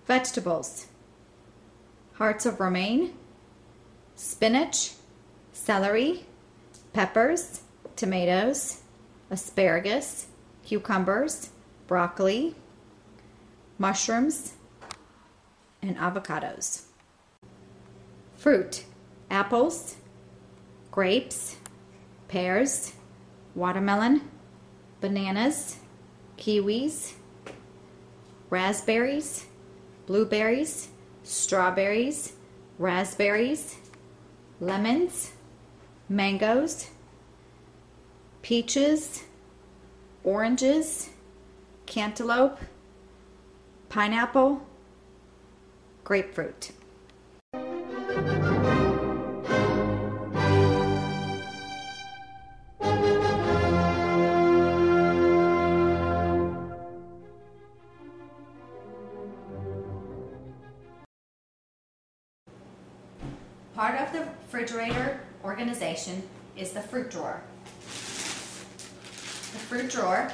Vegetables: hearts of romaine, spinach, celery, peppers, tomatoes, asparagus, cucumbers, broccoli, mushrooms, and avocados. Fruit: apples, grapes, pears, watermelon, bananas, kiwis, raspberries, blueberries, strawberries, raspberries, lemons, mangoes, peaches, oranges, cantaloupe, pineapple, grapefruit. Part of the refrigerator organization is the fruit drawer. The fruit drawer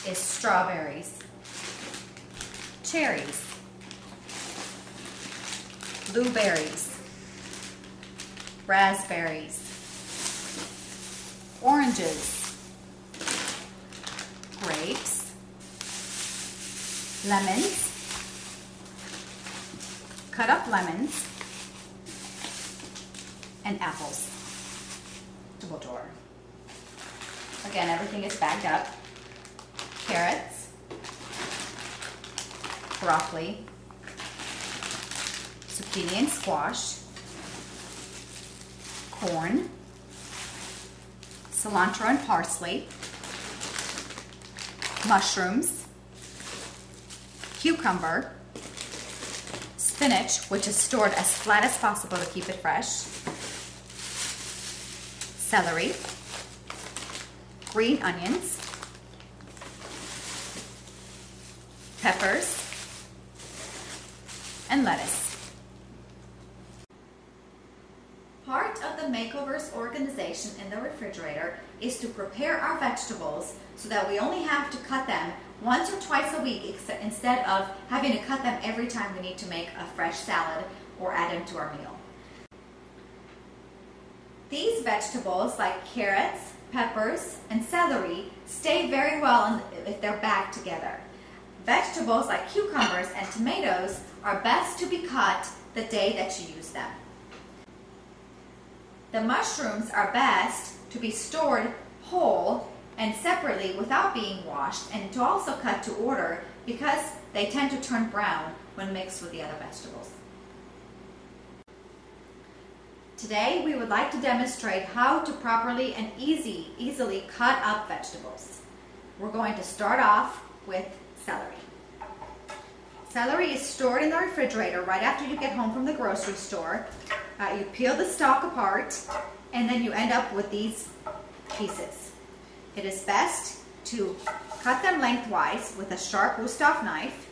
is strawberries, cherries, blueberries, raspberries, oranges, grapes, lemons, cut up lemons, and apples. Vegetable drawer. Again, everything is bagged up. Carrots, broccoli, zucchini and squash, corn, cilantro and parsley, mushrooms, cucumber, spinach, which is stored as flat as possible to keep it fresh, celery, green onions, peppers, and lettuce. Part of the Makeovers organization in the refrigerator is to prepare our vegetables so that we only have to cut them once or twice a week instead of having to cut them every time we need to make a fresh salad or add them to our meal. These vegetables, like carrots, peppers, and celery, stay very well if they're bagged together. Vegetables like cucumbers and tomatoes are best to be cut the day that you use them. The mushrooms are best to be stored whole and separately without being washed, and to also cut to order because they tend to turn brown when mixed with the other vegetables. Today, we would like to demonstrate how to properly and easily cut up vegetables. We're going to start off with celery. Celery is stored in the refrigerator right after you get home from the grocery store. You peel the stalk apart, and then you end up with these pieces. It is best to cut them lengthwise with a sharp Wusthof knife,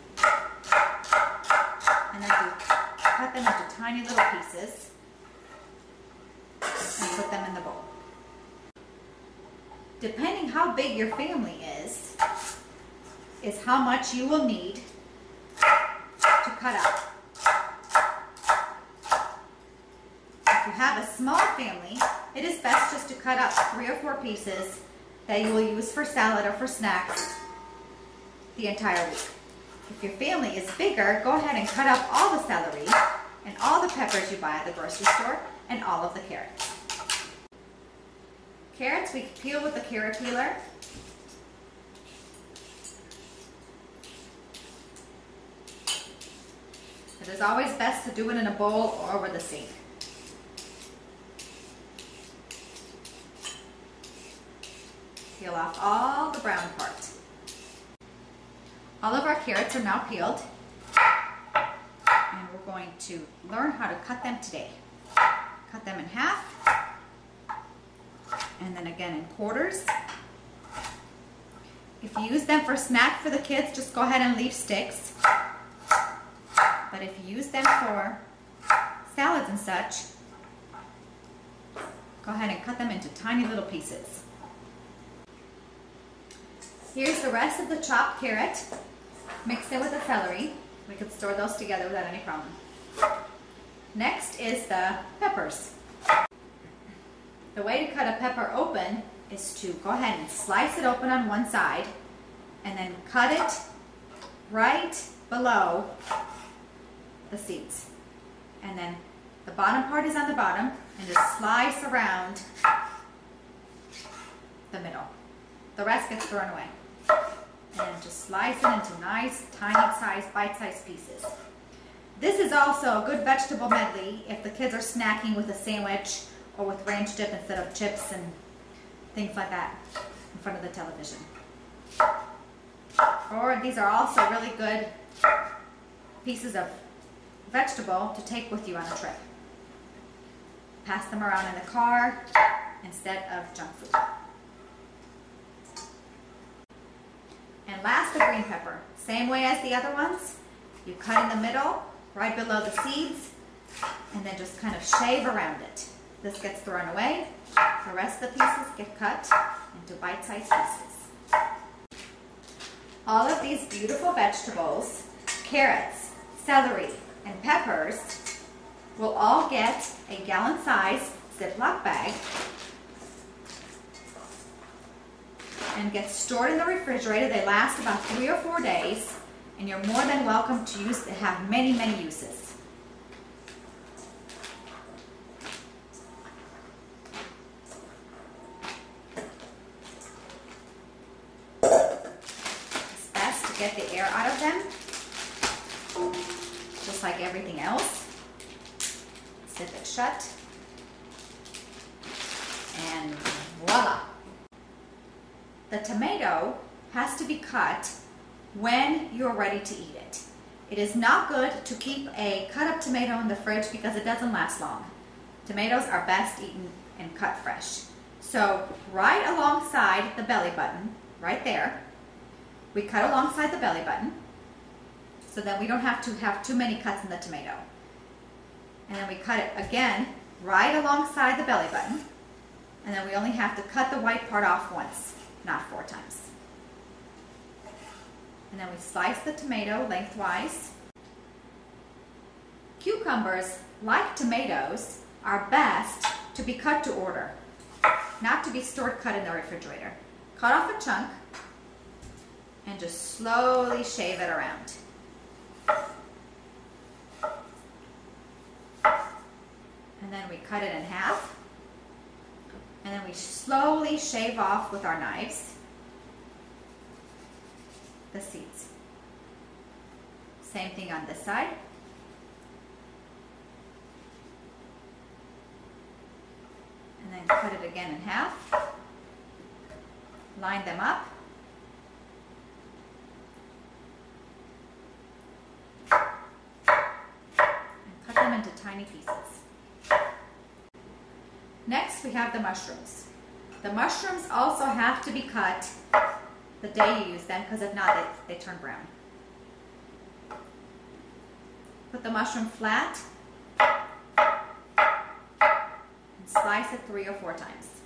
and then you cut them into tiny little pieces and put them in the bowl. Depending how big your family is how much you will need to cut up. If you have a small family, it is best just to cut up 3 or 4 pieces that you will use for salad or for snacks the entire week. If your family is bigger, go ahead and cut up all the celery and all the peppers you buy at the grocery store and all of the carrots. Carrots we peel with the carrot peeler. It is always best to do it in a bowl or over the sink. Peel off all the brown part. All of our carrots are now peeled, and we're going to learn how to cut them today. Cut them in half, and then again in quarters. If you use them for a snack for the kids, just go ahead and leave sticks. But if you use them for salads and such, go ahead and cut them into tiny little pieces. Here's the rest of the chopped carrot. Mix it with the celery. We could store those together without any problem. Next is the peppers. The way to cut a pepper open is to go ahead and slice it open on one side and then cut it right below the seeds. And then the bottom part is on the bottom and just slice around the middle. The rest gets thrown away. And then just slice it into nice, tiny-sized, bite-sized pieces. This is also a good vegetable medley if the kids are snacking with a sandwich or with ranch dip instead of chips and things like that in front of the television. Or these are also really good pieces of vegetable to take with you on a trip. Pass them around in the car instead of junk food. And last, the green pepper. Same way as the other ones. You cut in the middle, right below the seeds, and then just kind of shave around it. This gets thrown away. The rest of the pieces get cut into bite-sized pieces. All of these beautiful vegetables, carrots, celery, and peppers will all get a gallon-size Ziploc bag and get stored in the refrigerator. They last about 3 or 4 days, and you're more than welcome to have many, many uses. It's best to get the air out of them, just like everything else. Zip it shut, and voila! The tomato has to be cut when you're ready to eat it. It is not good to keep a cut up tomato in the fridge because it doesn't last long. Tomatoes are best eaten and cut fresh. So right alongside the belly button, right there, we cut alongside the belly button so that we don't have to have too many cuts in the tomato. And then we cut it again right alongside the belly button, and then we only have to cut the white part off once, not 4 times. And then we slice the tomato lengthwise. Cucumbers, like tomatoes, are best to be cut to order, not to be stored cut in the refrigerator. Cut off a chunk and just slowly shave it around. And then we cut it in half. And then we slowly shave off with our knives the seeds. Same thing on this side. And then cut it again in half. Line them up. And cut them into tiny pieces. Next, we have the mushrooms. The mushrooms also have to be cut the day you use them, because if not, they turn brown. Put the mushroom flat and slice it 3 or 4 times.